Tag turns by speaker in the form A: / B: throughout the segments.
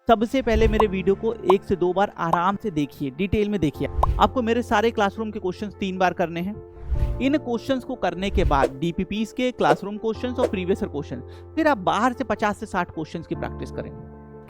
A: सबसे पहले मेरे वीडियो को 1 से 2 बार आराम से देखिए, डिटेल में देखिए। आपको मेरे सारे क्लासरूम के क्वेश्चंस 3 बार करने हैं। इन क्वेश्चंस को करने के बाद डीपीपीस के क्लासरूम क्वेश्चंस और प्रीवियस ईयर क्वेश्चन, फिर आप बाहर से 50 से 60 क्वेश्चंस की प्रैक्टिस करें।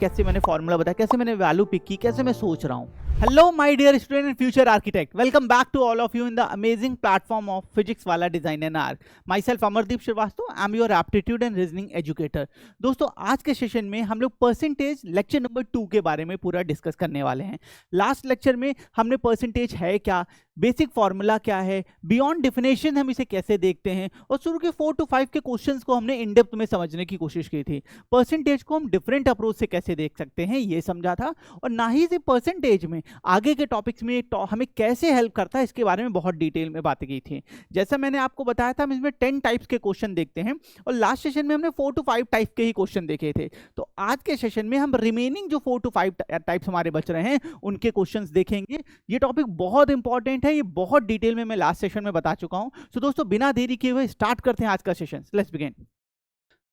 A: कैसे मैंने फॉर्मूला बताया, कैसे मैंने वैल्यू पिक की, कैसे मैं सोच रहा हूँ। Hello my dear student and future architect, welcome back to all of you in the amazing platform of Physics Wallah design and arch. Myself Amardeep Srivastava, I am your aptitude and reasoning educator. दोस्तों, आज के session में हम लोग percentage lecture number 2 के बारे में पूरा डिस्कस करने वाले हैं। लास्ट लेक्चर में हमने परसेंटेज है क्या, बेसिक फॉर्मूला क्या है, बियॉन्ड डिफिनेशन हम इसे कैसे देखते हैं, और शुरू के 4 to 5 के क्वेश्चंस को हमने इन डेप्थ में समझने की कोशिश की थी। परसेंटेज को हम डिफरेंट अप्रोच से कैसे देख सकते हैं ये समझा था, और ना ही सिर्फ परसेंटेज में आगे के टॉपिक्स में हमें कैसे हेल्प करता है इसके बारे में बहुत डिटेल में बातें की थी। जैसा मैंने आपको बताया था, हम इसमें 10 टाइप्स के क्वेश्चन देखते हैं, और लास्ट सेशन में हमने 4 to 5 टाइप के ही क्वेश्चन देखे थे। तो आज के सेशन में हम रिमेनिंग जो 4 to 5 टाइप्स हमारे बच रहे हैं उनके क्वेश्चंस देखेंगे। ये टॉपिक बहुत इंपॉर्टेंट है, ये बहुत डिटेल में मैं लास्ट सेशन में बता चुका हूं। तो दोस्तों, बिना देरी किए हुए स्टार्ट करते हैं आज का सेशन। Let's begin.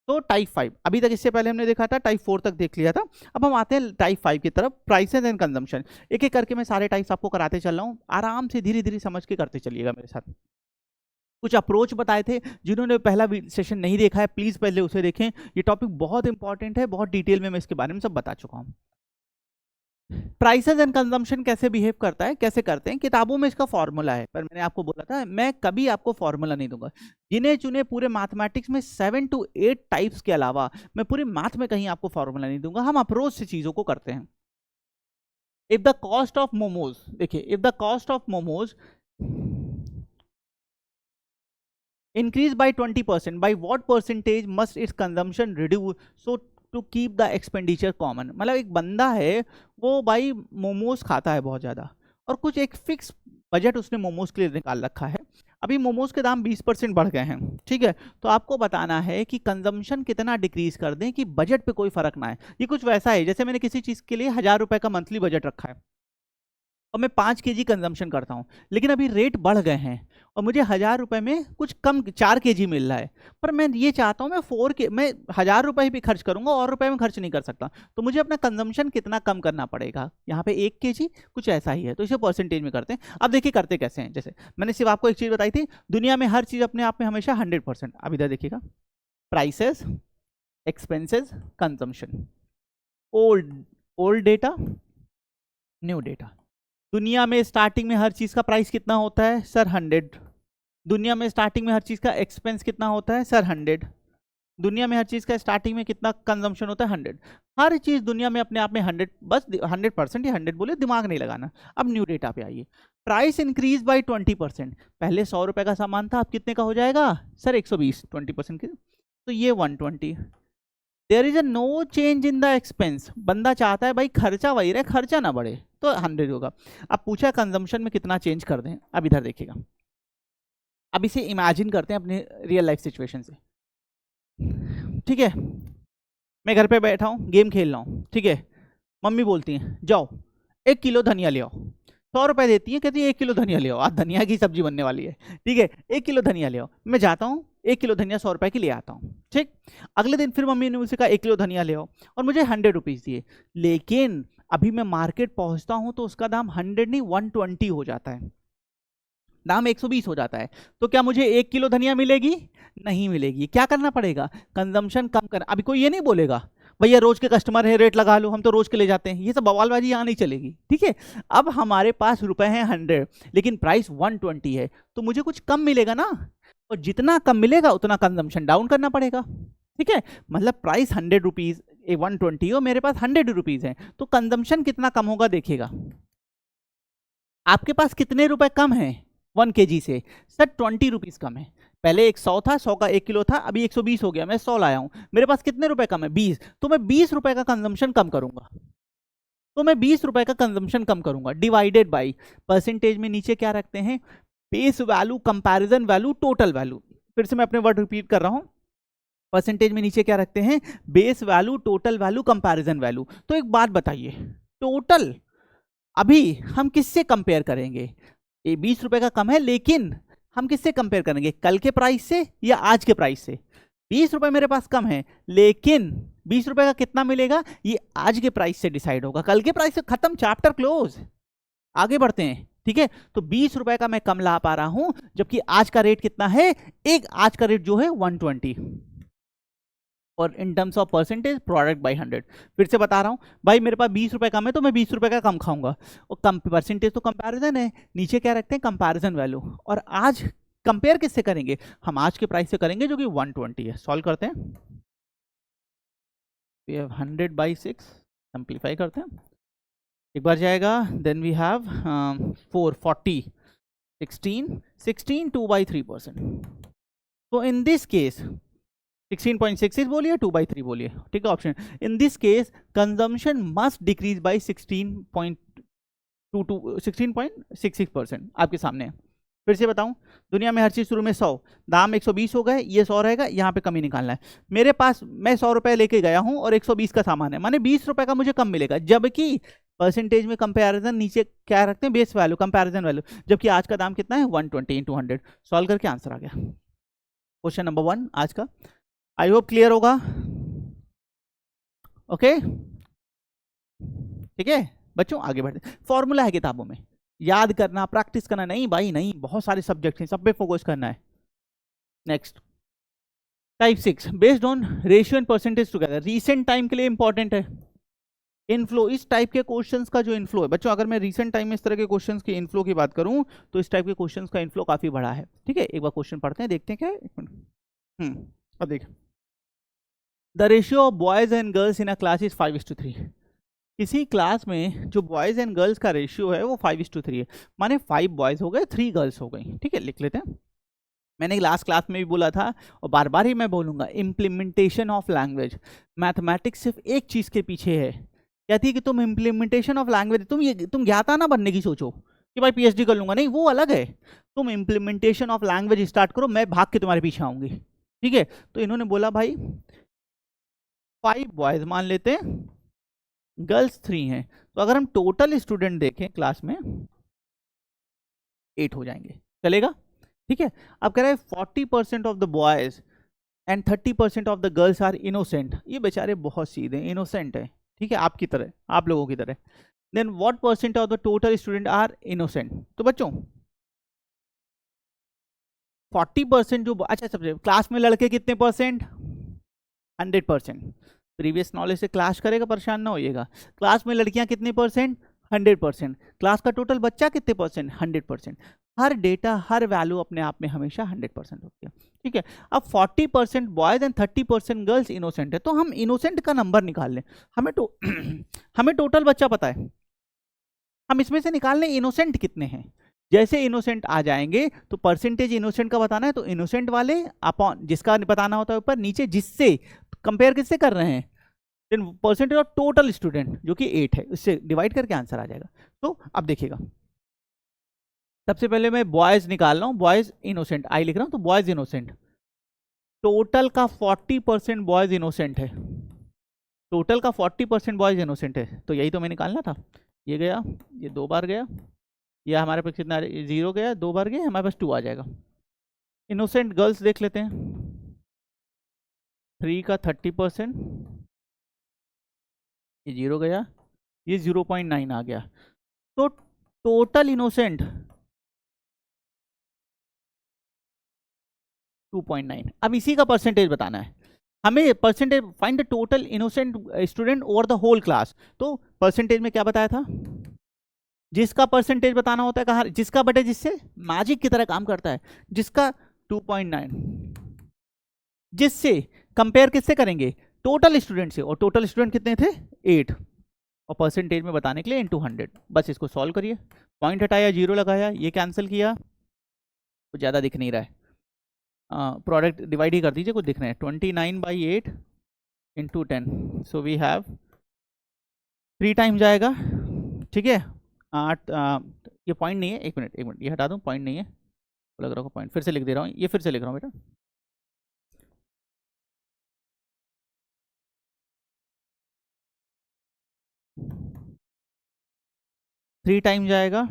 A: तो टाइप 5 अभी तक, इससे पहले हमने देखा था टाइप 4 तक देख लिया था। अब हम आते हैं टाइप 5 की तरफ, प्राइसेस एंड कंजम्पशन। एक एक करके मैं सारे टाइप्स आपको कराते चल रहा हूँ, आराम से धीरे धीरे समझ के करते चलिएगा मेरे साथ। कुछ अप्रोच बताए थे, जिन्होंने पहला सेशन नहीं देखा है प्लीज पहले उसे देखें। ये टॉपिक बहुत इंपॉर्टेंट है, बहुत डिटेल में मैं इसके बारे में सब बता चुका हूँ। प्राइसेस एंड कंजम्पशन कैसे बिहेव करता है, कैसे करते हैं, किताबों में इसका फॉर्मूला है, पर मैंने आपको बोला था मैं कभी आपको फॉर्मूला नहीं दूंगा। गिने चुने पूरे मैथमेटिक्स में 7 to 8 टाइप्स के अलावा मैं पूरे मैथ में कहीं आपको फॉर्मूला नहीं दूंगा। हम अप्रोच से चीजों को करते हैं। If the cost of momos, देखिए, if the cost of momos increase by 20%, by what percentage must its consumption reduce so to keep the expenditure common। मतलब एक बंदा है, वो भाई मोमोज खाता है बहुत ज़्यादा, और कुछ एक फिक्स बजट उसने मोमोज के लिए निकाल रखा है। अभी मोमोज के दाम 20% बढ़ गए हैं, ठीक है, तो आपको बताना है कि कंजम्पशन कितना डिक्रीज कर दें कि बजट पे कोई फर्क ना आए। ये कुछ वैसा है जैसे मैंने किसी चीज़ के लिए 1000 रुपये का मंथली बजट रखा है और मैं 5 kg कंजम्पशन करता हूँ, लेकिन अभी रेट बढ़ गए हैं और मुझे 1000 रुपये में कुछ कम 4 kg मिल रहा है, पर मैं ये चाहता हूँ मैं 1000 रुपये भी खर्च करूँगा और रुपये में खर्च नहीं कर सकता, तो मुझे अपना कंजम्पशन कितना कम करना पड़ेगा। यहाँ पे 1 kg कुछ ऐसा ही है, तो इसे परसेंटेज में करते हैं। अब देखिए करते कैसे हैं। जैसे मैंने सिर्फ आपको एक चीज़ बताई थी, दुनिया में हर चीज़ अपने आप में हमेशा 100%। अब इधर देखिएगा, prices, expenses, consumption, old data, new data. दुनिया में स्टार्टिंग में हर चीज़ का प्राइस कितना होता है सर? 100। दुनिया में स्टार्टिंग में हर चीज़ का एक्सपेंस कितना होता है सर? 100। दुनिया में हर चीज़ का स्टार्टिंग में कितना कंजम्पशन होता है? 100। हर चीज़ दुनिया में अपने आप में 100, बस 100% या 100 बोले, दिमाग नहीं लगाना। अब न्यू डेटा पे आइए। Price increase by 20%। पहले 100 रुपये का सामान था, अब कितने का हो जाएगा सर? 120। 20% की, तो ये 120। There is a no change in the expense. बंदा चाहता है भाई खर्चा वही रहे, खर्चा ना बढ़े, तो 100 होगा। अब पूछा कंजम्पशन में कितना चेंज कर दें। अब इधर देखिएगा, अब इसे इमेजिन करते हैं अपने रियल लाइफ सिचुएशन से, ठीक है। मैं घर पे बैठा हूँ, गेम खेल रहा हूँ, ठीक है। मम्मी बोलती हैं जाओ 1 किलो धनिया ले आओ। 100 रुपये देती है, कहती है 1 किलो धनिया ले आओ, आज धनिया की सब्जी बनने वाली है, ठीक है। 1 किलो धनिया ले आओ। मैं जाता हूँ, 1 किलो धनिया 100 रुपये की ले आता हूँ, ठीक। अगले दिन फिर मम्मी ने मुझसे कहा 1 किलो धनिया ले आओ, और मुझे 100 रुपीज़ दिए। लेकिन अभी मैं मार्केट पहुँचता हूँ तो उसका दाम 100 नहीं 120 हो जाता है, दाम 120 हो जाता है। तो क्या मुझे 1 किलो धनिया मिलेगी? नहीं मिलेगी। क्या करना पड़ेगा? कंजम्पशन कम कर। अभी कोई ये नहीं बोलेगा भैया रोज के कस्टमर है, रेट लगा लो, हम तो रोज के ले जाते हैं, ये सब बवालबाजी यहाँ नहीं चलेगी, ठीक है। अब हमारे पास रुपए हैं 100, लेकिन प्राइस 120 है, तो मुझे कुछ कम मिलेगा ना, और जितना कम मिलेगा उतना कंजम्पशन डाउन करना पड़ेगा, ठीक है। मतलब प्राइस 100 रुपीज़ 120 और मेरे पास 100 रुपीज़ है, तो कंजम्पशन कितना कम होगा देखिएगा। आपके पास कितने रुपए कम है 1 kg से? सर 20 रुपीज़ कम है। पहले 100 था, 100 का 1 किलो था, अभी 120 हो गया, मैं 100 लाया हूँ, मेरे पास कितने रुपए कम है? 20। तो मैं 20 रुपए का कंजम्पशन कम करूंगा, डिवाइडेड बाई परसेंटेज में नीचे क्या रखते हैं? Base value, comparison value, total value. फिर से मैं अपने वर्ड रिपीट कर रहा हूँ, परसेंटेज में नीचे क्या रखते हैं? Base value, total value, comparison value. तो एक बात बताइए, टोटल अभी हम किससे कंपेयर करेंगे? ये 20 रुपए का कम है, लेकिन हम किससे कंपेयर करेंगे? कल के प्राइस से या आज के प्राइस से? ₹20 मेरे पास कम है, लेकिन ₹20 का कितना मिलेगा ये आज के प्राइस से डिसाइड होगा, कल के प्राइस से खत्म, चैप्टर क्लोज, आगे बढ़ते हैं। ठीक है, तो ₹20 का मैं कम ला पा रहा हूं, जबकि आज का रेट कितना है, एक आज का रेट जो है 120, और in terms of percentage product by 100। फिर से बता रहा हूं भाई, मेरे पास ₹20 कम है तो मैं ₹20 का कम खाऊंगा, और कम परसेंटेज तो कंपैरिजन है, नीचे क्या रखते हैं कंपैरिजन वैल्यू, और आज कंपेयर किससे करेंगे, हम आज के प्राइस से करेंगे जो कि 120 है। सॉल्व करते हैं, वी हैव 100/6, सिंप्लीफाई करते हैं, एक बार जाएगा, देन वी हैव 440, 16 2/3%। तो इन दिस केस 16.66 बोलिए, 2/3 बोलिए, ठीक है option. In this case consumption must decrease by 16.66%, आपके सामने है। फिर से बताऊं, दुनिया में हर चीज शुरू में 100, दाम 120 हो गए, ये 100 रहेगा, यहाँ पे कमी निकालना है। मेरे पास मैं ₹100 लेके गया हूं और 120 का सामान है, माने ₹20 का मुझे कम मिलेगा, जबकि परसेंटेज में कंपैरिजन नीचे क्या रखते हैं, बेस वैल्यू, कंपैरिजन वैल्यू, जबकि आज का दाम कितना है 120 × 100। सॉल्व करके आंसर आ गया, क्वेश्चन नंबर 1 आज का। आई होप क्लियर होगा, ओके ठीक है बच्चों, आगे बढ़ते। फॉर्मूला है किताबों में, याद करना, प्रैक्टिस करना नहीं भाई नहीं, बहुत सारे सब्जेक्ट हैं, सब पे फोकस करना है। Next type 6, based on ratio and percentage together, recent time के लिए इंपॉर्टेंट है। इनफ्लो, इस टाइप के क्वेश्चंस का जो इनफ्लो है बच्चों, अगर मैं रीसेंट टाइम में इस तरह के क्वेश्चंस की इनफ्लो की बात करूं तो इस टाइप के क्वेश्चंस का इनफ्लो काफी बड़ा है। ठीक है, एक बार क्वेश्चन पढ़ते हैं, देखते हैं क्या है। अब देखिए, the ratio of boys and girls in a class is 5:3। किसी क्लास में जो बॉयज एंड गर्ल्स का रेशियो है वो 5:3 है, माने 5 बॉयज हो गए, 3 गर्ल्स हो गई। ठीक है, लिख लेते हैं। मैंने लास्ट क्लास में भी बोला था और बार बार ही मैं बोलूंगा, इम्प्लीमेंटेशन ऑफ लैंग्वेज, मैथमेटिक्स सिर्फ एक चीज के पीछे है, कहती है कि तुम इम्प्लीमेंटेशन ऑफ लैंग्वेज, तुम ज्ञाता ना बनने की सोचो कि भाई पीएचडी कर लूंगा, नहीं, वो अलग है। तुम इम्प्लीमेंटेशन ऑफ लैंग्वेज स्टार्ट करो, मैं भाग के तुम्हारे पीछे आऊंगी। ठीक है, तो इन्होंने बोला भाई 5 बॉयज मान लेते हैं, गर्ल्स 3 हैं, तो अगर हम टोटल स्टूडेंट देखें क्लास में 8 हो जाएंगे, चलेगा। ठीक है, अब कह रहा है 40% of the boys and 30% of the girls are innocent, ये बेचारे बहुत सीधे इनोसेंट है। ठीक है, आपकी तरह, आप लोगों की तरह। Then what percent of the total student are innocent, तो बच्चों 40% जो, अच्छा सबसे क्लास में लड़के कितने परसेंट, 100%। प्रीवियस नॉलेज से क्लास करेगा, परेशान ना होइएगा। क्लास में लड़कियां कितने परसेंट, 100%। क्लास का टोटल बच्चा कितने परसेंट, 100%। हर डेटा, हर वैल्यू अपने आप में हमेशा 100% होती है। ठीक है, अब 40% बॉयज एंड 30% गर्ल्स इनोसेंट है, तो हम इनोसेंट का नंबर निकाल लें। हमें टोटल बच्चा पता है, हम इसमें से निकाल लें इनोसेंट कितने हैं। जैसे इनोसेंट आ जाएंगे तो परसेंटेज इनोसेंट का बताना है, तो इनोसेंट वाले अपॉन जिसका बताना होता है ऊपर, नीचे जिससे कंपेयर किससे कर रहे हैं, then percentage of total student जो कि 8 है, इससे डिवाइड करके आंसर आ जाएगा। तो अब देखिएगा, सबसे पहले मैं बॉयज निकाल रहा हूं, बॉयज इनोसेंट, आई लिख रहा हूं, तो बॉयज इनोसेंट, टोटल का 40% बॉयज इनोसेंट है, टोटल का 40% बॉयज इनोसेंट है, तो यही तो मैं निकालना था। ये गया, ये 2 बार गया, यह हमारे पास कितना 0 गया, 2 बार गया, हमारे पास 2 आ जाएगा। इनोसेंट गर्ल्स देख लेते हैं, 3 का 30%, ये 0 गया, ये 0.9 आ गया, तो टोटल इनोसेंट 2.9। अब इसी का परसेंटेज बताना है हमें, percentage find the total innocent student over the whole class. तो परसेंटेज में क्या बताया था, जिसका परसेंटेज बताना होता है कहाँ, जिसका बटे जिससे, मैजिक की तरह काम करता है, जिसका 2.9, जिससे कंपेयर किससे करेंगे, टोटल स्टूडेंट से, और टोटल स्टूडेंट कितने थे 8, और परसेंटेज में बताने के लिए इनटू 100। बस इसको सॉल्व करिए, पॉइंट हटाया, 0 लगाया, ये कैंसिल किया, तो ज़्यादा दिख नहीं रहा है, प्रोडक्ट डिवाइड ही कर दीजिए, कुछ दिख रहा है, 29/8 × 10, सो वी हैव 3 टाइम जाएगा। ठीक है, 8, ये पॉइंट नहीं है, एक मिनट ये हटा दूँ, पॉइंट नहीं है, लग रहा है पॉइंट, फिर से लिख दे रहा हूँ, ये फिर से लिख रहा हूँ बेटा, थ्री टाइम जाएगा।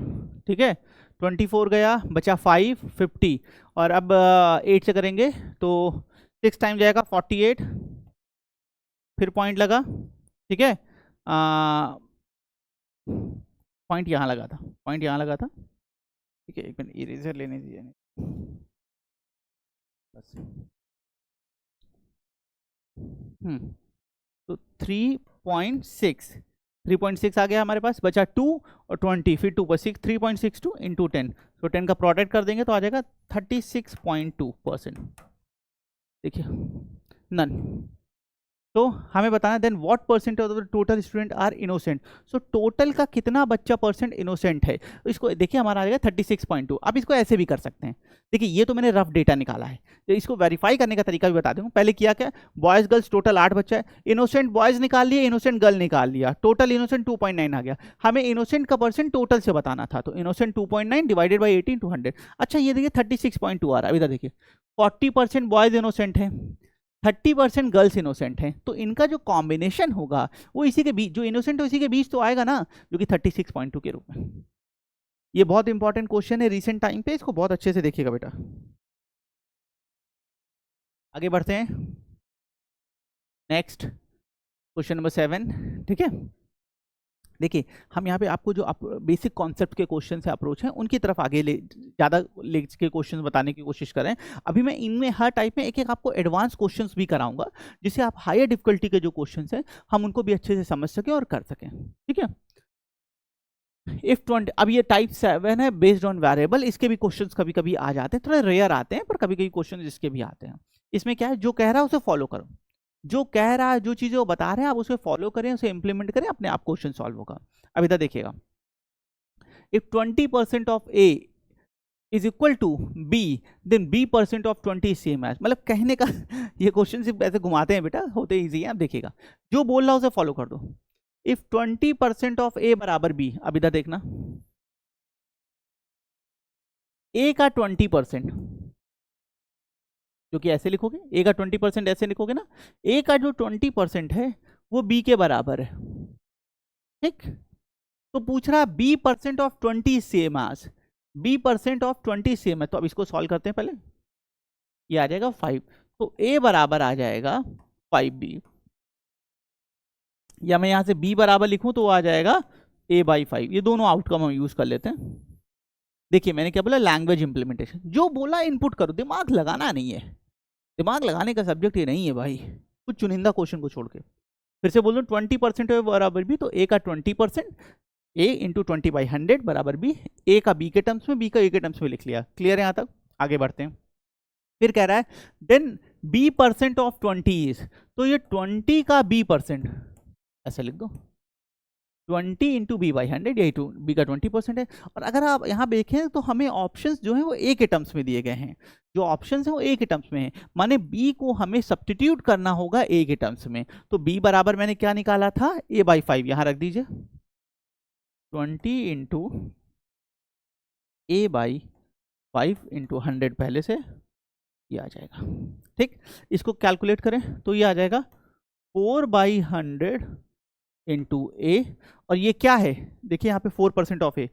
A: ठीक है, 24 गया, बचा 5, 50, और अब 8 से करेंगे तो 6 टाइम जाएगा 48, फिर पॉइंट लगा, ठीक है, पॉइंट यहाँ लगा था, पॉइंट यहाँ लगा था, ठीक है, एक मिनट इरेजर लेने दीजिए बस। तो 3.6 आ गया हमारे पास, बचा 2 और 20, फिर 2 पर 6, 3.62 इंटू 10, तो 10 का प्रोडक्ट कर देंगे तो आ जाएगा 36.2%। देखिए नन। तो हमें बताना then what percent of the total student are innocent. So total का कितना बच्चा परसेंट इनोसेंट है, तो इसको देखिए हमारा आ जाएगा 36.2। आप इसको ऐसे भी कर सकते हैं, देखिए ये तो मैंने रफ डेटा निकाला है, तो इसको वेरीफाई करने का तरीका भी बता दूँ। पहले किया क्या, बॉयज गर्ल्स टोटल 8 बच्चा है, इनोसेंट बॉयज निकाल लिए, इनोसेंट गर्ल निकाल लिया, टोटल इनोसेंट 2.9 आ गया। हमें इनोसेंट का परसेंट टोटल से बताना था, तो इनोसेंट 2.9 डिवाइडेड बाई 18 टू 100। अच्छा ये देखिए 36.2 आ रहा है, इधर देखिए 40% बॉयज इनोसेंट है, 30% गर्ल्स इनोसेंट हैं, तो इनका जो कॉम्बिनेशन होगा वो इसी के बीच, जो इनोसेंट है इसी के बीच तो आएगा ना, जो कि 36.2 के रूप में। ये बहुत इंपॉर्टेंट क्वेश्चन है रिसेंट टाइम पे, इसको बहुत अच्छे से देखिएगा बेटा। आगे बढ़ते हैं, नेक्स्ट क्वेश्चन नंबर 7, ठीक है। देखिए हम यहाँ पे आपको जो बेसिक कॉन्सेप्ट के क्वेश्चन से अप्रोच है उनकी तरफ आगे ज़्यादा ले के क्वेश्चन बताने की कोशिश करें। अभी मैं इनमें हर टाइप में एक एक आपको एडवांस क्वेश्चंस भी कराऊंगा, जिससे आप हायर डिफिकल्टी के जो क्वेश्चंस हैं हम उनको भी अच्छे से समझ सकें और कर सकें, ठीक है। इफ 20, अब ये टाइप 7 है बेस्ड ऑन वेरिएबल, इसके भी क्वेश्चंस कभी कभी आ जाते हैं, थोड़े रेयर आते हैं पर कभी कभी क्वेश्चन इसके भी आते हैं। इसमें क्या है, जो कह रहा है उसे फॉलो करो, जो कह रहा है, जो चीज़ें वो बता रहे हैं आप उसे फॉलो करें, उसे इंप्लीमेंट करें, अपने आप क्वेश्चन सॉल्व होगा। अब इधर देखिएगा, if 20% of A is equal to B then b% of 20 same as, मतलब कहने का ये क्वेश्चन सिर्फ ऐसे घुमाते हैं बेटा, होते ईजी है। आप देखिएगा जो बोल रहा है उसे फॉलो कर दो। इफ 20% ऑफ ए बराबर बी, अब इधर देखना, ए का 20%, जो कि ऐसे लिखोगे, ए का 20% ऐसे लिखोगे ना, ए का जो 20% है वो बी के बराबर है, ठीक। तो पूछ रहा है b% of 20 same as, b% of 20 same है, तो अब इसको सॉल्व करते हैं पहले, ये आ जाएगा 5, तो a बराबर आ जाएगा 5b, या मैं यहां से b बराबर लिखूं तो आ जाएगा a/5, ये दोनों आउटकम हम यूज कर लेते हैं। देखिए मैंने क्या बोला, लैंग्वेज इंप्लीमेंटेशन, जो बोला इनपुट करो, दिमाग लगाना नहीं है, दिमाग लगाने का सब्जेक्ट ये नहीं है भाई, कुछ चुनिंदा क्वेश्चन को छोड़ के। फिर से बोल दो 20% बराबर b, तो a का 20%, a इंटू 20/100 बराबर b, a का b के टर्म्स में, b का a के टर्म्स में लिख लिया। क्लियर है यहाँ तक? आगे बढ़ते हैं। फिर कह रहा है देन b% ऑफ 20 इज, तो ये 20 का b%, ऐसे लिख दो 20 इंटू b/100, यही टू b का 20% है। और अगर आप यहाँ देखें तो हमें ऑप्शंस जो है वो a के टर्म्स में दिए गए हैं, जो ऑप्शंस हैं वो a के टर्म्स में है, माने b को हमें सब्स्टिट्यूट करना होगा a के टर्म्स में। तो b बराबर मैंने क्या निकाला था, a/5, यहाँ रख दीजिए 20 इंटू a/5 इंटू 100 पहले से, ये आ जाएगा, ठीक। इसको कैलकुलेट करें तो ये आ जाएगा 4/100 इंटू ए, और ये क्या है, देखिए यहाँ पे 4% ऑफ ए,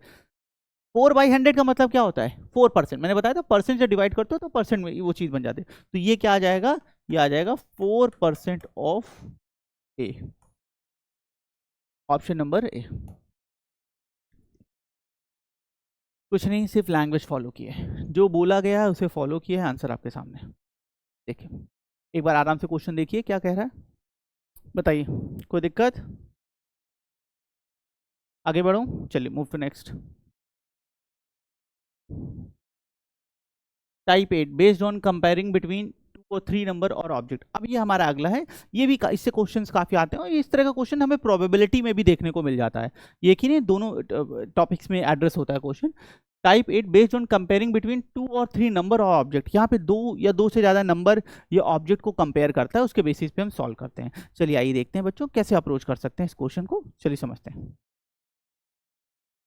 A: 4/100 का मतलब क्या होता है, 4%, मैंने बताया था परसेंट से डिवाइड करते हो तो परसेंट में वो चीज बन जाती है। तो ये क्या आ जाएगा, ये आ जाएगा 4% of A, option number A. कुछ नहीं, सिर्फ लैंग्वेज फॉलो की है, जो बोला गया है उसे फॉलो किया है, आंसर आपके सामने। देखिए एक बार आराम से क्वेश्चन देखिए क्या कह रहा है, बताइए कोई दिक्कत? आगे बढ़ो, चलिए move to next. Type 8 based on comparing between 2 और 3 नंबर और ऑब्जेक्ट। अब ये हमारा अगला है, ये भी इससे क्वेश्चंस काफी आते हैं, और इस तरह का क्वेश्चन हमें प्रोबेबिलिटी में भी देखने को मिल जाता है, ये कि नहीं दोनों टॉपिक्स में एड्रेस होता है question. Type 8 based on comparing between 2 और 3 नंबर और ऑब्जेक्ट, यहाँ पे 2 या 2 से ज़्यादा नंबर ये ऑब्जेक्ट को कंपेयर करता है, उसके बेसिस पे हम सॉल्व करते हैं। चलिए आइए देखते हैं बच्चों कैसे अप्रोच कर सकते हैं इस क्वेश्चन को, चलिए समझते हैं।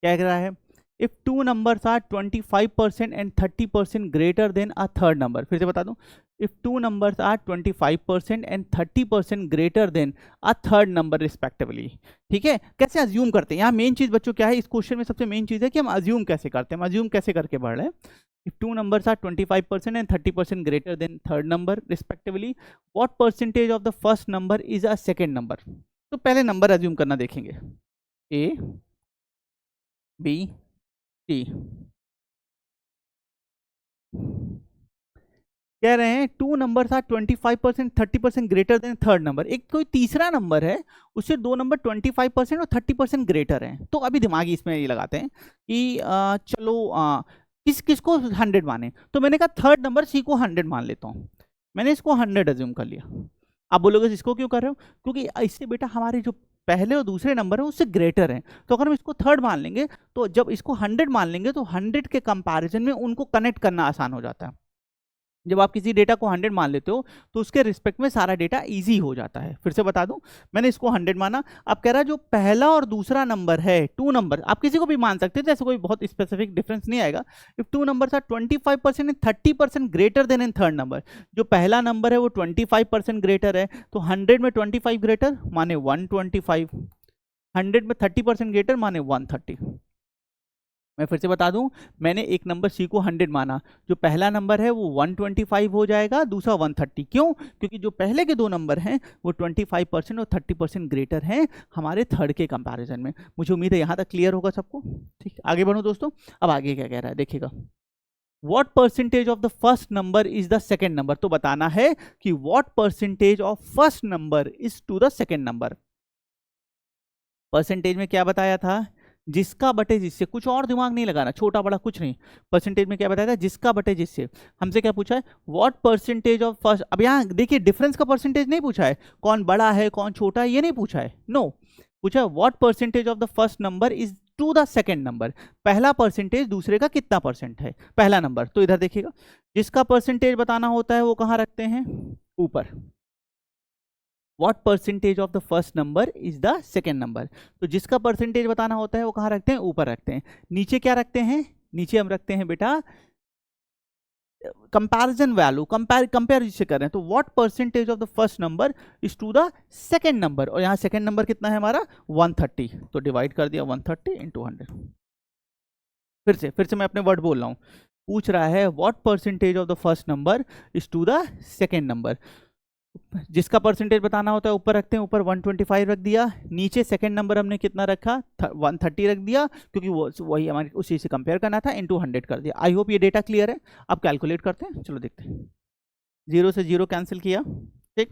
A: क्या कह रहा है, if 2 numbers are 25% and 30% greater then a third number, फिर से बता दूं, if 2 numbers are 25% and 30% greater then a third number respectively. ठीक है, कैसे अज्यूम करते हैं, यहाँ मेन चीज बच्चों क्या है इस क्वेश्चन में, सबसे मेन चीज है कि हम अज्यूम कैसे करते हैं, हम अज्यूम कैसे करके बढ़ रहे हैं। If two numbers are 25% and 30% greater than third number respectively, what percentage of the first number is a second number? तो पहले नंबर अज्यूम करना देखेंगे, A, B, C। कह रहे हैं two numbers are 25% 30% greater than third number. एक कोई तीसरा नंबर है, उससे दो नंबर 25% और 30% ग्रेटर हैं। तो अभी दिमागी इसमें ये लगाते हैं कि चलो किस किस को 100 माने। तो मैंने कहा थर्ड नंबर सी को 100 मान लेता हूँ, मैंने इसको 100 अज्यूम कर लिया। आप बोलोगे इसको क्यों कर रहे हो? क्योंकि इससे बेटा हमारे जो पहले और दूसरे नंबर है उससे ग्रेटर हैं, तो अगर हम इसको थर्ड मान लेंगे तो जब इसको 100 मान लेंगे तो 100 के कंपैरिजन में उनको कनेक्ट करना आसान हो जाता है। जब आप किसी डेटा को 100 मान लेते हो तो उसके रिस्पेक्ट में सारा डेटा इजी हो जाता है। फिर से बता दूं, मैंने इसको 100 माना। अब कह रहा है जो पहला और दूसरा नंबर है, टू नंबर आप किसी को भी मान सकते हैं, जैसे कोई बहुत स्पेसिफिक डिफरेंस नहीं आएगा। If two numbers are 25% and 30% greater than in third number, जो पहला नंबर है वो 25% ग्रेटर है, तो 100 में 25 ग्रेटर माने 125, 100 में 30% ग्रेटर माने 130। मैं फिर से बता दूं, मैंने एक नंबर सी को 100 माना, जो पहला नंबर है वो 125 हो जाएगा, दूसरा 130। क्यों? क्योंकि जो पहले के दो नंबर हैं वो 25% और 30% ग्रेटर हैं हमारे थर्ड के कंपैरिजन में। मुझे उम्मीद है यहाँ तक क्लियर होगा सबको। ठीक, आगे बढ़ो दोस्तों। अब आगे क्या कह रहा है देखिएगा, what percentage of the first number is the second number. तो बताना है कि what percentage of first number is to the second number. Percentage में क्या बताया था? जिसका बटे जिससे, कुछ और दिमाग नहीं लगाना, छोटा बड़ा कुछ नहीं। परसेंटेज में क्या बताया था? जिसका बटे जिससे। हमसे क्या पूछा है? What percentage of first. अब यहाँ देखिए डिफरेंस का परसेंटेज नहीं पूछा है, कौन बड़ा है कौन छोटा है ये नहीं पूछा है, नो। पूछा है what percentage of the first number is to the second number. पहला परसेंटेज दूसरे का कितना परसेंट है, पहला नंबर। तो इधर देखिएगा, जिसका परसेंटेज बताना होता है वो कहाँ रखते हैं? ऊपर। What percentage of the first number is the second number। तो जिसका परसेंटेज बताना होता है वो कहाँ रखते हैं? ऊपर रखते हैं। नीचे क्या रखते हैं? नीचे हम रखते हैं बेटा कंपैरिजन वैल्यू, कंपेयर जिससे कर रहे हैं। तो what percentage of the first number is to the second number, और यहाँ सेकेंड नंबर कितना है हमारा? 130। तो डिवाइड कर दिया 130 इंटू 100। फिर से मैं अपने वर्ड बोल रहा हूँ। पूछ रहा है what percentage of the first number is to the second number. जिसका परसेंटेज बताना होता है ऊपर रखते हैं, ऊपर 125 रख दिया, नीचे सेकंड नंबर हमने कितना रखा? 130 रख दिया, क्योंकि वो वही हमारे उसी से कंपेयर करना था, इनटू 100 कर दिया। आई होप ये डेटा क्लियर है। अब कैलकुलेट करते हैं, चलो देखते हैं। 0 से 0 कैंसिल किया, ठीक।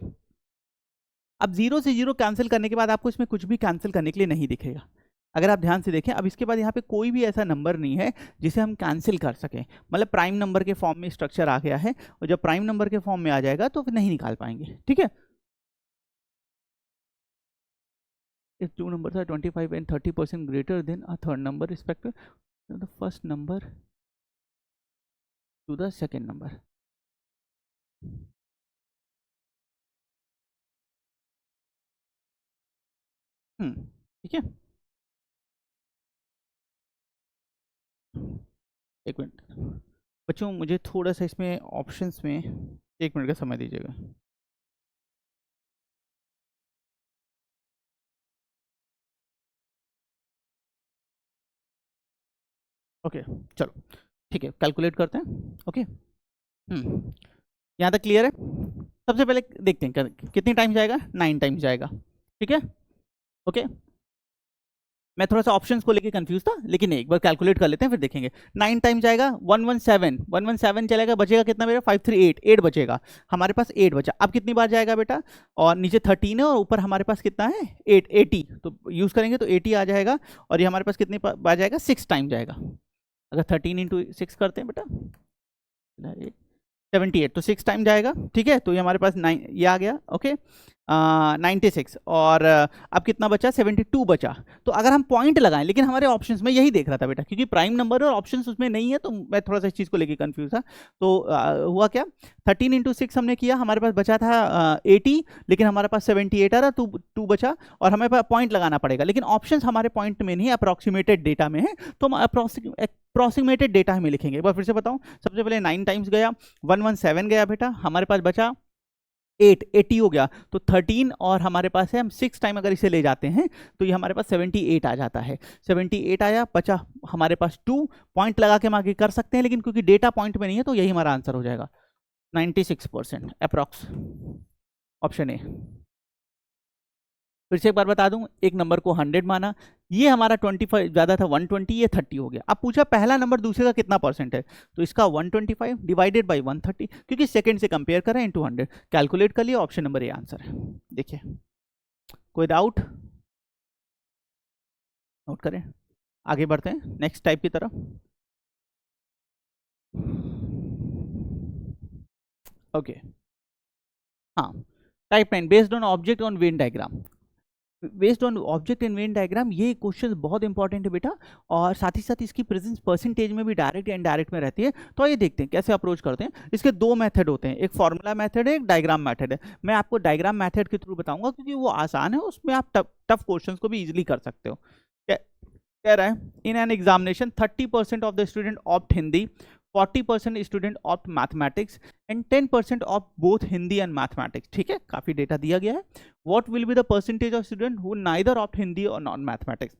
A: अब 0 से 0 कैंसिल करने के बाद आपको इसमें कुछ भी कैंसिल करने के लिए नहीं दिखेगा। अगर आप ध्यान से देखें, अब इसके बाद यहाँ पे कोई भी ऐसा नंबर नहीं है जिसे हम कैंसिल कर सकें, मतलब प्राइम नंबर के फॉर्म में स्ट्रक्चर आ गया है, और जब प्राइम नंबर के फॉर्म में आ जाएगा तो फिर नहीं निकाल पाएंगे, ठीक है। If two numbers are 25 and 30% greater than a third number respective, the first number to the second number। ठीक है, एक मिनट बच्चों, मुझे थोड़ा सा इसमें ऑप्शंस में 1 मिनट का समय दीजिएगा। ओके चलो ठीक है, कैलकुलेट करते हैं। ओके यहाँ तक क्लियर है। सबसे पहले देखते हैं कितनी टाइम जाएगा? 9 टाइम्स जाएगा, ठीक है। ओके, मैं थोड़ा सा ऑप्शंस को लेके कंफ्यूज था, लेकिन एक बार कैलकुलेट कर लेते हैं फिर देखेंगे। 9 टाइम जाएगा 117 चलेगा, बचेगा कितना मेरा? 538, 8 बचेगा हमारे पास, 8 बचा। अब कितनी बार जाएगा बेटा? और नीचे 13 है और ऊपर हमारे पास कितना है? 8, 80। तो यूज़ करेंगे तो 80 आ जाएगा, और ये हमारे पास कितनी बार जाएगा? 6 टाइम जाएगा। अगर 13 इंटू 6 करते हैं बेटा 78, तो 6 टाइम जाएगा, ठीक है। तो ये हमारे पास 9 ये आ गया, ओके। 96 और अब कितना बचा? 72 बचा। तो अगर हम पॉइंट लगाएं, लेकिन हमारे ऑप्शंस में यही देख रहा था बेटा, क्योंकि प्राइम नंबर और ऑप्शंस उसमें नहीं है, तो मैं थोड़ा सा इस चीज़ को लेके कंफ्यूज था। तो हुआ क्या? 13 इंटू 6 हमने किया, हमारे पास बचा था 80, लेकिन हमारे पास 78 आ रहा, 2 बचा, और हमें पॉइंट लगाना पड़ेगा। लेकिन ऑप्शंस हमारे पॉइंट में नहीं, अप्रॉक्सीमेटेड डेटा में है, तो हम अप्रॉक्सीमेटेड डेटा हमें लिखेंगे। एक बार फिर से बताऊं, सबसे पहले 9 टाइम्स गया, 117 गया बेटा, हमारे पास बचा 80 हो गया, तो 13 और हमारे पास है, हम 6 टाइम अगर इसे ले जाते हैं तो ये हमारे पास 78 आ जाता है। 78 आया, बचा हमारे पास 2 पॉइंट लगा के हम आगे कर सकते हैं, लेकिन क्योंकि डेटा पॉइंट में नहीं है तो यही हमारा आंसर हो जाएगा 96% अप्रॉक्स, ऑप्शन ए। फिर से एक बार बता दूं, एक नंबर को 100 माना, ये हमारा 25 ज़्यादा था 120, ये 30 हो गया। अब पूछा पहला नंबर दूसरे का कितना परसेंट है, तो इसका 125 डिवाइडेड बाई 130, क्योंकि सेकंड से कंपेयर करें इनटू 100, कैलकुलेट कर लिया, ऑप्शन नंबर ए आंसर है। देखिए कोई डाउट, नोट करें, आगे बढ़ते हैं नेक्स्ट टाइप की तरफ। ओके हाँ, type 9 based on object on Venn diagram. Based on object in Venn diagram, ये क्वेश्चन बहुत इंपॉर्टेंट है बेटा, और साथ ही साथ इसकी प्रेजेंस परसेंटेज में भी डायरेक्ट या इनडायरेक्ट में रहती है। तो ये देखते हैं कैसे अप्रोच करते हैं। इसके दो मेथड होते हैं, एक फॉर्मूला मेथड है, एक डायग्राम मेथड है। मैं आपको डायग्राम मेथड के थ्रू बताऊंगा क्योंकि वो आसान है, उसमें आप टफ क्वेश्चन को भी इजिली कर सकते हो। कह रहा है in an examination 30% of the student opt Hindi, 40% student opt mathematics and 10% of both Hindi and mathematics. ठीक है, काफी डेटा दिया गया है। What will be the percentage of student who neither opt Hindi और नॉन मैथमेटिक्स।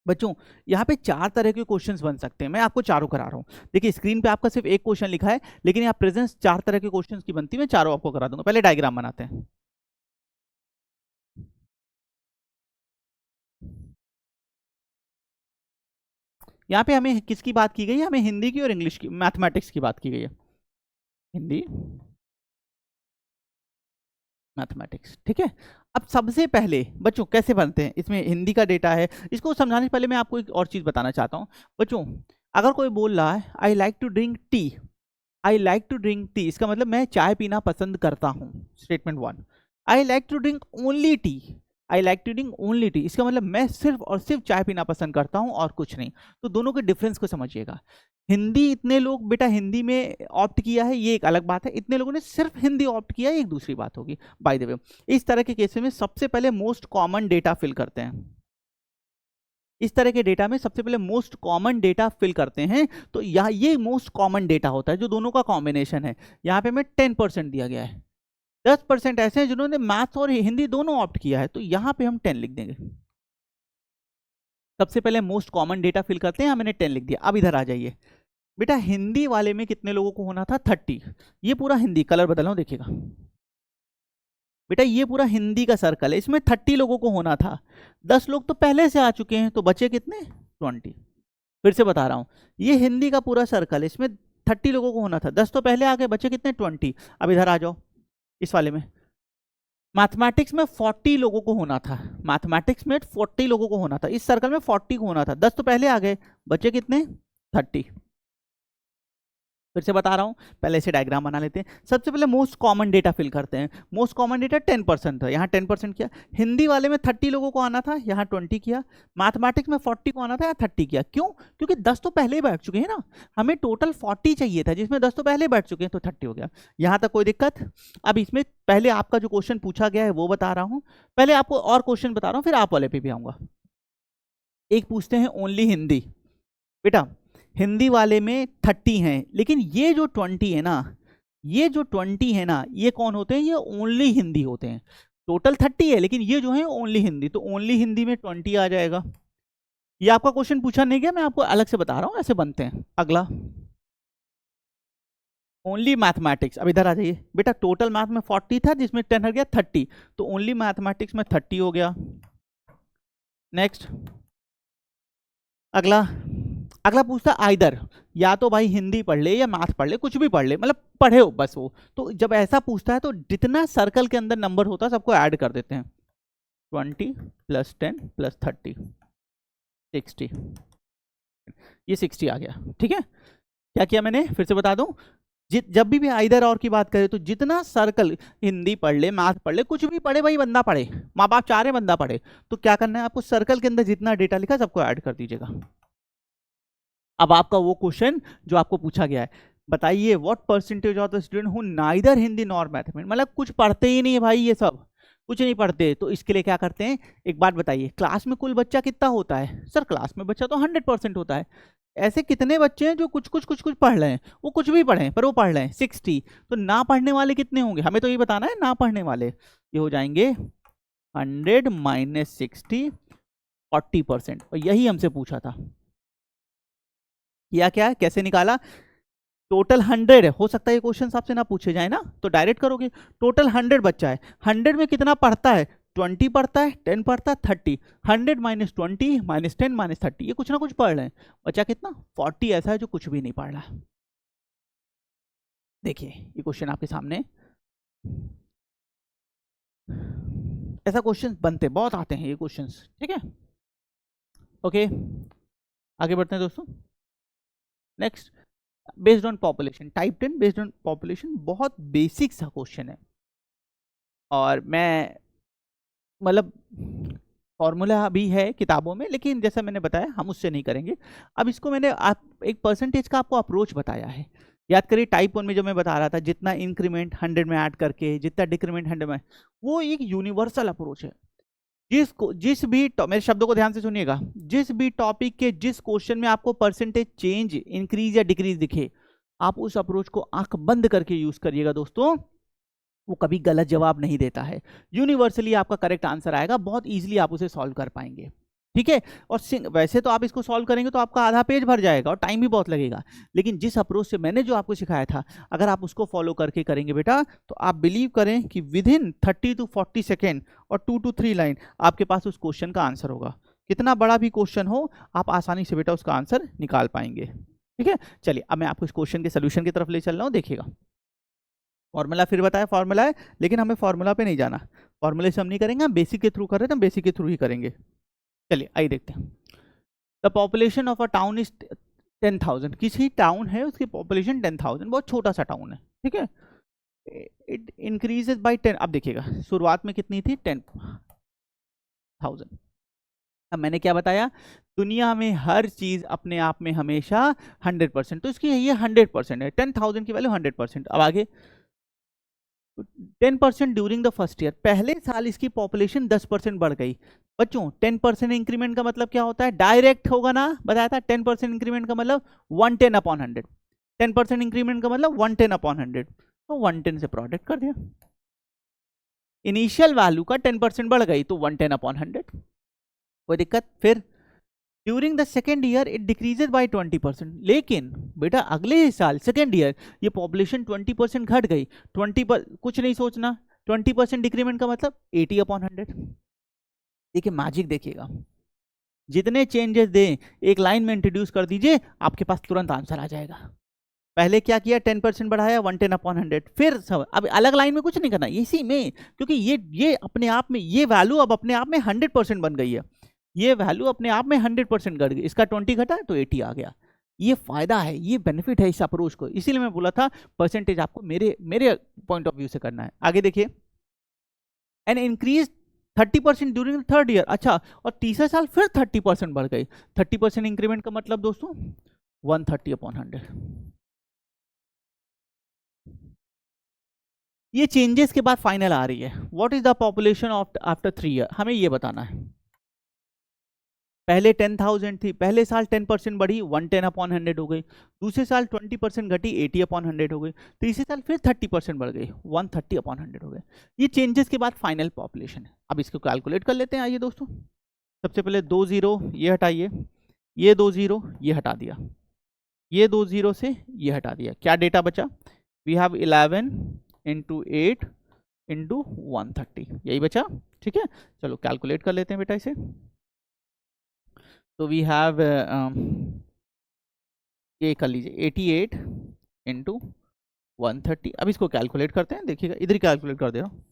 A: बच्चों यहाँ पे 4 तरह के क्वेश्चंस बन सकते हैं, मैं आपको चारों करा रहा हूँ। देखिए स्क्रीन पे आपका सिर्फ एक क्वेश्चन लिखा है, लेकिन यहाँ प्रेजेंस 4 तरह के क्वेश्चंस की बनती है, मैं चारों आपको करा दूंगा। पहले डायग्राम बनाते हैं। यहाँ पे हमें किसकी बात की गई है, हमें हिंदी की और इंग्लिश की, मैथमेटिक्स की बात की गई है, हिंदी मैथमेटिक्स। ठीक है, अब सबसे पहले बच्चों कैसे बनते हैं, इसमें हिंदी का डेटा है, इसको समझाने से पहले मैं आपको एक और चीज बताना चाहता हूँ। बच्चों अगर कोई बोल रहा है I like to drink tea, I like to drink tea, इसका मतलब मैं चाय पीना पसंद करता हूँ, statement 1। I like to drink only tea, I like to drink only tea, इसका मतलब मैं सिर्फ और सिर्फ चाय पीना पसंद करता हूँ और कुछ नहीं। तो दोनों के डिफरेंस को समझिएगा। हिंदी, इतने लोग बेटा हिंदी में ऑप्ट किया है, ये एक अलग बात है, इतने लोगों ने सिर्फ हिंदी ऑप्ट किया है, एक दूसरी बात होगी। बाय द वे इस तरह के केसेस में सबसे पहले मोस्ट कॉमन डेटा फिल करते हैं, इस तरह के डेटा में सबसे पहले मोस्ट कॉमन डेटा फिल करते हैं। तो यहाँ ये मोस्ट कॉमन डेटा होता है जो दोनों का कॉम्बिनेशन है। यहाँ पे मैं 10% दिया गया है, 10% ऐसे हैं जिन्होंने मैथ्स और हिंदी दोनों ऑप्ट किया है, तो यहाँ पे हम 10 लिख देंगे। सबसे पहले मोस्ट कॉमन डेटा फिल करते हैं, हमने 10 लिख दिया। अब इधर आ जाइए बेटा, हिंदी वाले में कितने लोगों को होना था, 30। ये पूरा हिंदी, कलर बदल रहा हूं देखिएगा बेटा, ये पूरा हिंदी का सर्कल है, इसमें 30 लोगों को होना था। 10 लोग तो पहले से आ चुके हैं, तो बचे कितने, 20। फिर से बता रहा हूं, ये हिंदी का पूरा सर्कल है, इसमें 30 लोगों को होना था, 10 तो पहले आ गए, बचे कितने, 20। अब इधर आ जाओ, इस वाले में मैथमेटिक्स में 40 लोगों को होना था, मैथमेटिक्स में 40 लोगों को होना था, इस सर्कल में 40 को होना था, 10 तो पहले आ गए, बचे कितने, 30। फिर से बता रहा हूं, पहले इसे डायग्राम बना लेते हैं। सबसे पहले मोस्ट कॉमन डेटा फिल करते हैं। मोस्ट कॉमन डेटा 10% था, यहाँ 10% किया। हिंदी वाले में 30 लोगों को आना था, यहाँ 20 किया। मैथमेटिक्स में 40 को आना था, यहाँ 30 किया। क्यों, क्योंकि 10 तो पहले ही बैठ चुके हैं ना, हमें टोटल 40 चाहिए था, जिसमें 10 तो पहले बैठ चुके हैं, तो 30 हो गया। यहाँ तक कोई दिक्कत। अब इसमें पहले आपका जो क्वेश्चन पूछा गया है वो बता रहा हूँ, पहले आपको और क्वेश्चन बता रहा हूँ, फिर आप वाले पे भी आऊँगा। एक पूछते हैं ओनली हिंदी, बेटा हिंदी वाले में 30 हैं, लेकिन ये जो 20 है ना, ये जो 20 है ना, ये कौन होते हैं, ये ओनली हिंदी होते हैं। टोटल 30 है, लेकिन ये जो है ओनली हिंदी, तो ओनली हिंदी में 20 आ जाएगा। ये आपका क्वेश्चन पूछा नहीं गया, मैं आपको अलग से बता रहा हूं, ऐसे बनते हैं। अगला ओनली मैथमेटिक्स, अब इधर आ जाइए बेटा, टोटल मैथ में 40 था, जिसमें 10 हट गया 30, तो ओनली मैथमेटिक्स में 30 हो गया। नेक्स्ट अगला, अगला पूछता आइदर, या तो भाई हिंदी पढ़ ले या मैथ पढ़ ले, कुछ भी पढ़ ले, मतलब पढ़े हो बस वो। तो जब ऐसा पूछता है तो जितना सर्कल के अंदर नंबर होता है सबको ऐड कर देते हैं, 20 + 10 + 30 60, ये 60 आ गया। ठीक है, क्या किया मैंने, फिर से बता दूं, जब भी आइदर और की बात करें तो जितना सर्कल, हिंदी पढ़ ले मैथ पढ़ ले, कुछ भी पढ़े भाई, बंदा पढ़े, माँ बाप चाह रहे बंदा पढ़े, तो क्या करना है आपको, सर्कल के अंदर जितना डेटा लिखा सबको ऐड कर दीजिएगा। अब आपका वो क्वेश्चन जो आपको पूछा गया है, बताइए what percentage of the student who neither Hindi nor mathematics, मतलब कुछ पढ़ते ही नहीं है भाई, ये सब कुछ नहीं पढ़ते। तो इसके लिए क्या करते हैं, एक बात बताइए, क्लास में कुल बच्चा कितना होता है, सर क्लास में बच्चा तो 100% होता है, ऐसे कितने बच्चे हैं जो कुछ कुछ पढ़ रहे हैं, वो कुछ भी पढ़े पर वो पढ़ रहे हैं 60। तो ना पढ़ने वाले कितने होंगे, हमें तो ये बताना है। ना पढ़ने वाले ये हो जाएंगे 100 माइनस 60, 40%। और यही हमसे पूछा था। या क्या है, कैसे निकाला? टोटल 100 है, हो सकता है ये क्वेश्चन आपसे ना पूछे जाए ना, तो डायरेक्ट करोगे। टोटल 100 बच्चा है, 100 में कितना पढ़ता है? 20 पढ़ता है, 10 पढ़ता है, 30। 100 माइनस 20 माइनस 10 माइनस 30, ये कुछ ना कुछ पढ़ रहे हैं। बच्चा कितना? 40 ऐसा है जो कुछ भी नहीं पढ़ रहा। देखिए ये क्वेश्चन आपके सामने, ऐसा क्वेश्चन बनते बहुत आते हैं ये क्वेश्चंस, ठीक है। ओके आगे बढ़ते हैं दोस्तों। Next, based on population, type 10 based on population, बहुत बेसिक सा क्वेश्चन है। और मैं मतलब फॉर्मूला भी है किताबों में, लेकिन जैसा मैंने बताया हम उससे नहीं करेंगे। अब इसको मैंने एक परसेंटेज का आपको अप्रोच बताया है। याद करिए टाइप 1 में जो मैं बता रहा था, जितना इंक्रीमेंट 100 में ऐड करके, जितना डिक्रीमेंट 100 में, वो एक यूनिवर्सल अप्रोच है। जिस भी मेरे शब्दों को ध्यान से सुनिएगा, जिस भी टॉपिक के जिस क्वेश्चन में आपको परसेंटेज चेंज, इंक्रीज या डिक्रीज दिखे, आप उस अप्रोच को आंख बंद करके यूज करिएगा दोस्तों। वो कभी गलत जवाब नहीं देता है, यूनिवर्सली आपका करेक्ट आंसर आएगा, बहुत इजीली आप उसे सॉल्व कर पाएंगे, ठीक है। और वैसे तो आप इसको सॉल्व करेंगे तो आपका आधा पेज भर जाएगा और टाइम भी बहुत लगेगा, लेकिन जिस अप्रोच से मैंने जो आपको सिखाया था, अगर आप उसको फॉलो करके करेंगे बेटा, तो आप बिलीव करें कि विद इन 30 to 40 सेकेंड और 2 to 3 लाइन आपके पास उस क्वेश्चन का आंसर होगा। कितना बड़ा भी क्वेश्चन हो, आप आसानी से बेटा उसका आंसर निकाल पाएंगे, ठीक है। चलिए अब मैं आपको इस क्वेश्चन के सोल्यूशन की तरफ ले चल रहा हूँ, देखिएगा। फॉर्मूला फिर बताया, फॉर्मूला है, लेकिन हमें फॉर्मूला पे नहीं जाना, फॉर्मूले से हम नहीं करेंगे, हम बेसिक के थ्रू कर रहे थे, हम बेसिक के थ्रू ही करेंगे। चलिए आइए देखते हैं। The population of a town is 10,000। किसी टाउन है उसकी पॉपुलेशन 10,000, बहुत छोटा सा टाउन है, ठीक है। It increases by 10। अब देखिएगा शुरुआत में कितनी थी? 10,000। अब मैंने क्या बताया, दुनिया में हर चीज अपने आप में हमेशा 100%, तो इसकी ये 100% है, 10,000 की वैल्यू 100%। अब आगे 10% ड्यूरिंग द फर्स्ट ईयर, पहले साल इसकी पॉपुलेशन 10% बढ़ गई। बच्चों 10% इंक्रीमेंट का मतलब क्या होता है? डायरेक्ट होगा ना, बताया था 10% इंक्रीमेंट का मतलब 110 अपॉन 100। 10% इंक्रीमेंट का मतलब 110 अपॉन 100, तो 110 से प्रोडक्ट कर दिया। इनिशियल वैल्यू का 10% बढ़ गई तो 110 अपॉन 100, कोई दिक्कत? फिर during the second year it decreases by 20%, लेकिन बेटा अगले साल सेकेंड ईयर ये पॉपुलेशन 20% घट गई। 20 कुछ नहीं सोचना, 20% डिक्रीमेंट का मतलब 80 अपॉन 100। देखिए मैजिक देखिएगा, जितने चेंजेस दें एक लाइन में इंट्रोड्यूस कर दीजिए, आपके पास तुरंत आंसर आ जाएगा। पहले क्या किया? 10% बढ़ाया, 110 अपॉन 100। फिर सब अब अलग लाइन में कुछ नहीं करना, इसी में, क्योंकि ये अपने आप में ये वैल्यू अब अपने आप में 100% बन गई है। ये वैल्यू अपने आप में 100% घट गई, इसका 20 घटा तो 80 आ गया। ये फायदा है, ये बेनिफिट है इस अप्रोच को, इसीलिए मैं बोला था परसेंटेज आपको मेरे पॉइंट ऑफ व्यू से करना है। आगे देखिए, an increase 30% during third year. अच्छा, और तीसरे साल फिर 30% बढ़ गई। 30% इंक्रीमेंट का मतलब दोस्तों 130 अपॉन 100। ये चेंजेस के बाद फाइनल आ रही है। What is the population of after 3 year, हमें ये बताना है। पहले 10,000 थी, पहले साल 10% बढ़ी, 110 अपॉन 100 हो गई। दूसरे साल 20% घटी, 80 अपॉन 100 हो गई। तीसरे साल फिर 30% बढ़ गई, 130 अपॉन 100 हो गए। ये चेंजेस के बाद फाइनल पॉपुलेशन है। अब इसको कैलकुलेट कर लेते हैं, आइए दोस्तों। सबसे पहले 2 0 ये हटाइए, ये 2 0 ये हटा दिया, ये 2 0 से ये हटा दिया, क्या डेटा बचा? वी हैव 11 इंटू 8 इंटू 130, यही बचा, ठीक है। चलो कैलकुलेट कर लेते हैं बेटा इसे। तो वी हैव ये कर लीजिए 88 इंटू 130। अब इसको कैलकुलेट करते हैं, देखिएगा इधर ही कैलकुलेट कर दे रहा हूँ।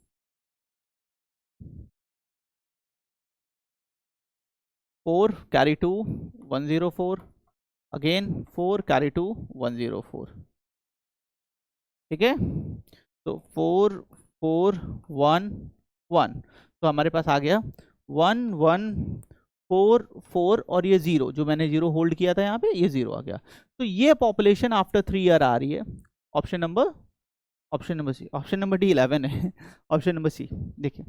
A: 4 कैरी 2 104, अगेन 4 कैरी 2 104, ठीक है। तो 4 4 1 1, तो हमारे पास आ गया 1 1 4 4 और ये 0, जो मैंने 0 होल्ड किया था यहाँ पे, ये 0 आ गया। तो ये पॉपुलेशन आफ्टर 3 ईयर आ रही है। Option number C, option number D 11 है। ऑप्शन नंबर सी देखिए,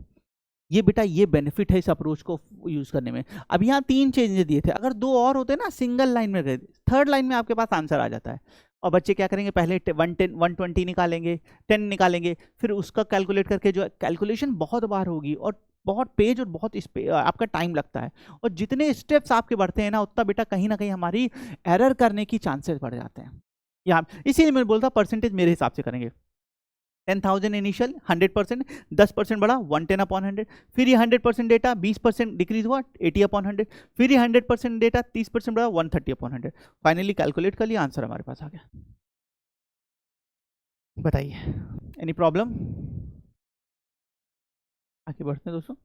A: ये बेटा ये बेनिफिट है इस अप्रोच को यूज करने में। अब यहाँ 3 चेंजेस दिए थे, अगर 2 और होते ना सिंगल लाइन में गए, थर्ड लाइन में आपके पास आंसर आ जाता है। और बच्चे क्या करेंगे, पहले 120 निकालेंगे, 10 निकालेंगे, फिर उसका कैलकुलेट करके, जो कैलकुलेशन बहुत बार होगी और बहुत पेज और बहुत आपका टाइम लगता है, और जितने स्टेप्स आपके बढ़ते हैं ना, उतना बेटा कहीं ना कहीं हमारी एरर करने की चांसेस बढ़ जाते हैं। यहाँ इसीलिए मैं बोलता परसेंटेज मेरे हिसाब से करेंगे। 10,000 इनिशियल 100%, 10% बढ़ा 110/100, फिर ये 100% डेटा 20% डिक्रीज हुआ 80/100, फिर ये 100% डेटा 30% बढ़ा 130/100। फाइनली कैलकुलेट कर लिया, आंसर हमारे पास आ गया। बताइए एनी प्रॉब्लम? आगे बढ़ते हैं दोस्तों,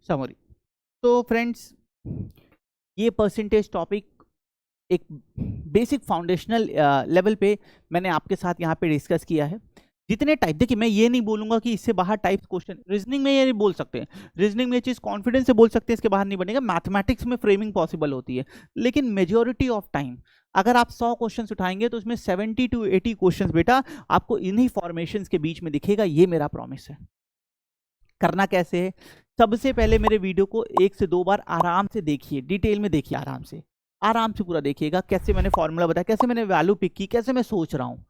A: समरी। तो फ्रेंड्स, ये परसेंटेज टॉपिक एक बेसिक फाउंडेशनल लेवल पे मैंने आपके साथ यहाँ पे डिस्कस किया है। जितने टाइप, देखिए मैं ये नहीं बोलूंगा कि इससे बाहर टाइप क्वेश्चन, रीजनिंग में ये नहीं बोल सकते, रीजनिंग में ये चीज़ कॉन्फिडेंस से बोल सकते हैं, इसके बाहर नहीं बनेगा। मैथमेटिक्स में फ्रेमिंग पॉसिबल होती है, लेकिन मेजोरिटी ऑफ टाइम अगर आप 100 क्वेश्चन उठाएंगे तो उसमें 70 to 80 क्वेश्चन बेटा आपको इन्हीं फॉर्मेशन के बीच में दिखेगा, ये मेरा प्रॉमिस है। करना कैसे है, सबसे पहले मेरे वीडियो को 1 से 2 बार आराम से देखिए, डिटेल में देखिए, आराम से पूरा देखिएगा, कैसे मैंने फॉर्मूला बताया, कैसे मैंने वैल्यू पिक की, कैसे मैं सोच रहा हूँ,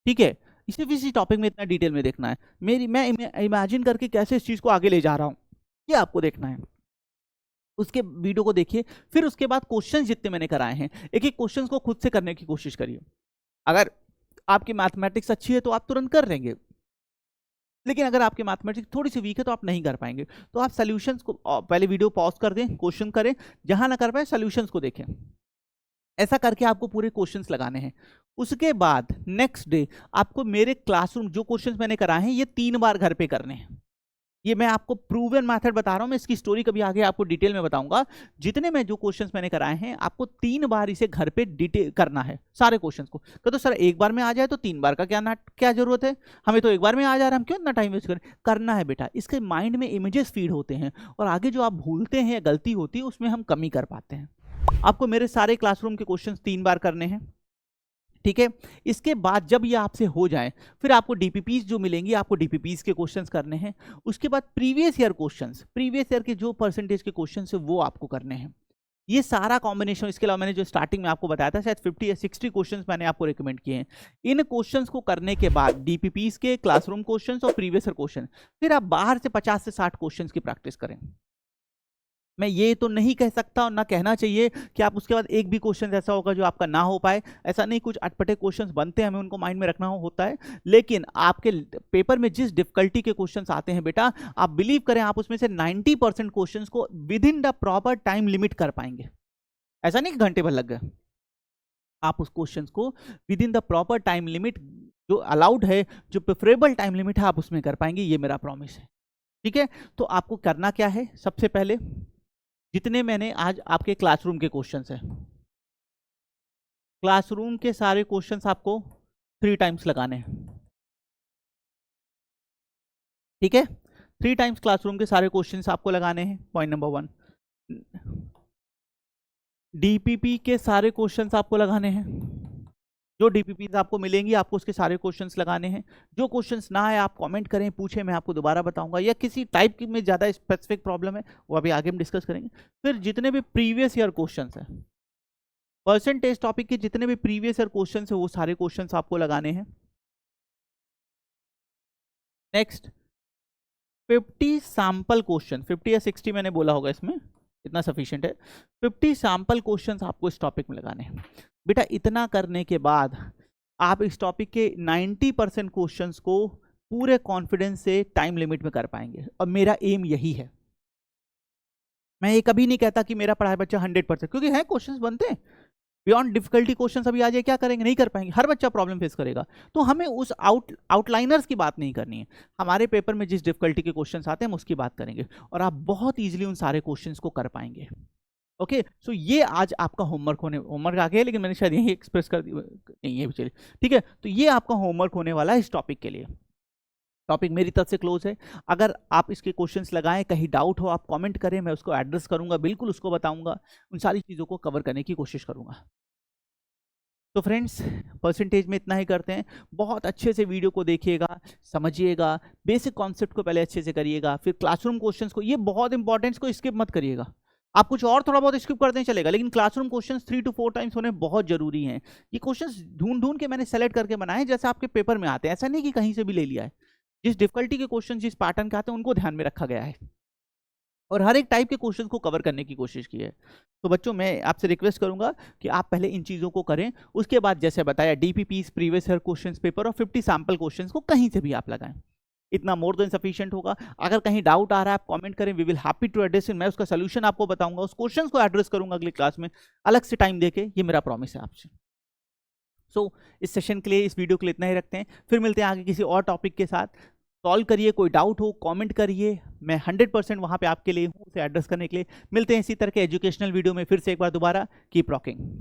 A: ठीक है। सिर्फ इसी टॉपिक में इतना डिटेल में देखना है, मैं इमेजिन करके कैसे इस चीज़ को आगे ले जा रहा हूँ, ये आपको देखना है। उसके वीडियो को देखिए, फिर उसके बाद क्वेश्चंस जितने मैंने कराए हैं, एक एक क्वेश्चंस को खुद से करने की कोशिश करिए। अगर आपकी मैथमेटिक्स अच्छी है तो आप तुरंत कर लेंगे, लेकिन अगर आपकी मैथमेटिक्स थोड़ी सी वीक है तो आप नहीं कर पाएंगे। तो आप सॉल्यूशंस को पहले वीडियो पॉज कर दें, क्वेश्चन करें, जहां ना कर पाए सॉल्यूशंस को देखें। ऐसा करके आपको पूरे क्वेश्चंस लगाने हैं। उसके बाद नेक्स्ट डे आपको मेरे क्लासरूम जो क्वेश्चंस मैंने कराए हैं ये 3 बार घर पे करने हैं। ये मैं आपको प्रूवन मेथड बता रहा हूं, मैं इसकी स्टोरी कभी आगे आपको डिटेल में बताऊंगा। जितने मैं जो क्वेश्चंस मैंने कराए हैं आपको 3 बार इसे घर पे डिटेल करना है, सारे क्वेश्चंस को। तो सर एक बार में आ जाए तो 3 बार का क्या जरूरत है, हमें तो एक बार में आ जा रहा है, हम क्यों इतना टाइम वेस्ट करें। करना है बेटा, इसके माइंड में इमेजेस फीड होते हैं, और आगे जो आप भूलते हैं या गलती होती है उसमें हम कमी कर पाते हैं। आपको मेरे सारे क्लासरूम के क्वेश्चन 3 बार करने हैं, ठीक है। इसके बाद जब ये आपसे हो जाए, फिर आपको डीपीपीस जो मिलेंगी, आपको डीपीपीस के क्वेश्चंस करने हैं। उसके बाद प्रीवियस ईयर के जो परसेंटेज के क्वेश्चंस है वो आपको करने हैं। ये सारा कॉम्बिनेशन, इसके अलावा मैंने जो स्टार्टिंग में आपको बताया था, शायद 50 या 60 क्वेश्चंस मैंने आपको रिकमेंड किए हैं। इन क्वेश्चंस को करने के बाद डीपीपीस के क्लासरूम क्वेश्चंस और प्रीवियस ईयर क्वेश्चन, फिर आप बाहर से 50 से 60 क्वेश्चंस की प्रैक्टिस करें। मैं ये तो नहीं कह सकता और ना कहना चाहिए कि आप उसके बाद एक भी क्वेश्चन ऐसा होगा जो आपका ना हो पाए, ऐसा नहीं। कुछ अटपटे क्वेश्चंस बनते हैं, हमें उनको माइंड में रखना होता है, लेकिन आपके पेपर में जिस डिफिकल्टी के क्वेश्चंस आते हैं बेटा, आप बिलीव करें आप उसमें से 90% क्वेश्चंस को with in the proper time limit कर पाएंगे। ऐसा नहीं कि घंटे भर लग गए, आप उस क्वेश्चन को with in the proper time limit जो अलाउड है, जो प्रेफरेबल टाइम लिमिट है, आप उसमें कर पाएंगे, ये मेरा प्रॉमिस है, ठीक है। तो आपको करना क्या है, सबसे पहले जितने मैंने आज आपके क्लासरूम के क्वेश्चंस हैं, क्लासरूम के सारे क्वेश्चंस आपको 3 टाइम्स लगाने हैं, ठीक है। 3 टाइम्स क्लासरूम के सारे क्वेश्चंस आपको लगाने हैं, पॉइंट नंबर 1। डीपीपी के सारे क्वेश्चंस आपको लगाने हैं, जो डीपीपीज आपको मिलेंगी आपको उसके सारे क्वेश्चंस लगाने हैं। जो क्वेश्चंस ना है आप कमेंट करें, पूछें, मैं आपको दोबारा बताऊंगा, या किसी टाइप की में ज़्यादा स्पेसिफिक प्रॉब्लम है वो अभी आगे हम डिस्कस करेंगे। फिर जितने भी प्रीवियस ईयर क्वेश्चंस हैं, परसेंटेज टॉपिक के जितने भी प्रीवियस ईयर क्वेश्चंस हैं वो सारे क्वेश्चंस आपको लगाने हैं। नेक्स्ट 50 सैंपल क्वेश्चन, 50 या 60 मैंने बोला होगा, इसमें इतना सफिशिएंट है। 50 सैंपल क्वेश्चंस आपको इस टॉपिक में लगाने हैं बेटा। इतना करने के बाद आप इस टॉपिक के 90% क्वेश्चंस को पूरे कॉन्फिडेंस से टाइम लिमिट में कर पाएंगे, और मेरा एम यही है। मैं ये कभी नहीं कहता कि मेरा पढ़ाई बच्चा 100%, क्योंकि है क्वेश्चंस बनते हैं बियॉन्ड डिफिकल्टी क्वेश्चंस, अभी आ जाए क्या करेंगे, नहीं कर पाएंगे, हर बच्चा प्रॉब्लम फेस करेगा। तो हमें उस आउटलाइनर्स की बात नहीं करनी है, हमारे पेपर में जिस डिफिकल्टी के क्वेश्चंस आते हैं हम उसकी बात करेंगे, और आप बहुत ईजिली उन सारे क्वेश्चंस को कर पाएंगे। ओके, सो ये आज आपका होमवर्क आ गया, लेकिन मैंने शायद यही एक्सप्रेस कर दी, नहीं ये भी चलिए, ठीक है। तो ये आपका होमवर्क होने वाला है इस टॉपिक के लिए। टॉपिक मेरी तरफ से क्लोज है। अगर आप इसके क्वेश्चंस लगाएं, कहीं डाउट हो आप कमेंट करें, मैं उसको एड्रेस करूंगा, बिल्कुल उसको बताऊंगा, उन सारी चीज़ों को कवर करने की कोशिश करूंगा। तो फ्रेंड्स परसेंटेज में इतना ही करते हैं। बहुत अच्छे से वीडियो को देखिएगा, समझिएगा, बेसिक कॉन्सेप्ट को पहले अच्छे से करिएगा, फिर क्लासरूम क्वेश्चंस को, ये बहुत इंपॉर्टेंट, को स्किप मत करिएगा। आप कुछ और थोड़ा बहुत स्किप कर दें चलेगा, लेकिन क्लासरूम क्वेश्चंस 3 to 4 टाइम्स होने बहुत जरूरी हैं। ये क्वेश्चंस ढूंढ ढूंढ के मैंने सेलेक्ट करके बनाए जैसे आपके पेपर में आते हैं, ऐसा नहीं कि कहीं से भी ले लिया है। जिस डिफिकल्टी के क्वेश्चन जिस पैटर्न के आते हैं उनको ध्यान में रखा गया है और हर एक टाइप के क्वेश्चन को कवर करने की कोशिश की है। तो बच्चों मैं आपसे रिक्वेस्ट करूंगा कि आप पहले इन चीज़ों को करें, उसके बाद जैसे बताया DPP previous year questions paper और 50 सैम्पल क्वेश्चंस को कहीं से भी आप लगाएं, इतना मोर देन सफिशिएंट होगा। अगर कहीं डाउट आ रहा है आप कमेंट करें, we will happy to address it. मैं उसका सोल्यूशन आपको बताऊंगा, उस क्वेश्चन को एड्रेस करूंगा अगली क्लास में अलग से टाइम देके, ये मेरा प्रॉमिस है आपसे। इस सेशन के लिए, इस वीडियो के लिए इतना ही रखते हैं, फिर मिलते हैं आगे किसी और टॉपिक के साथ। सॉल्व करिए, कोई डाउट हो कमेंट करिए, मैं 100% वहाँ पे आपके लिए हूँ उसे एड्रेस करने के लिए। मिलते हैं इसी तरह के एजुकेशनल वीडियो में फिर से एक बार दोबारा। Keep rocking.